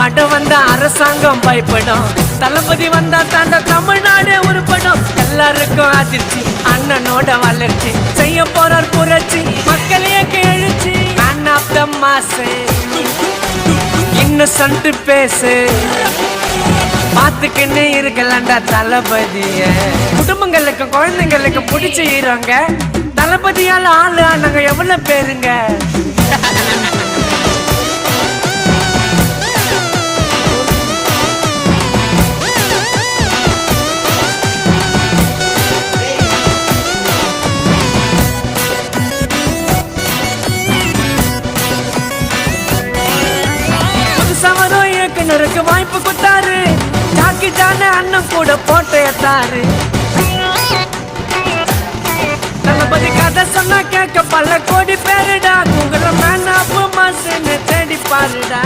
படம் வந்தா அரசாங்கம் பயப்படும், தளபதி வந்தா தாண்ட தமிழ்நாடு உருப்படும். எல்லாருக்கும் அதிர்ச்சி, அண்ணனோட வளர்ச்சி, செய்ய போறார் புரட்சி, மக்களையே எழுச்சி. மேன் ஆஃப் த மாசு, இன்னசென்ட் பேசு, பாத்துக்கின்னு இருக்கலாண்டா தளபதிய. குடும்பங்களுக்கு குழந்தைங்களுக்கு பிடிச்சி ஹீரோங்க, தளபதியால ஆளு ஆனாங்க எவ்வளவு பேருங்க. இயக்குனருக்கு வாய்ப்பு கொடுத்தாரு, ஜாக்கி ஜான அண்ணன் கூட போட்டோ எடுத்தாரு. தளபதி கதை சொன்னா கேட்க பல கோடி பேருடா, உங்களை மேன் ஆஃப் மாஸ்ன்னு தேடி பாருடா.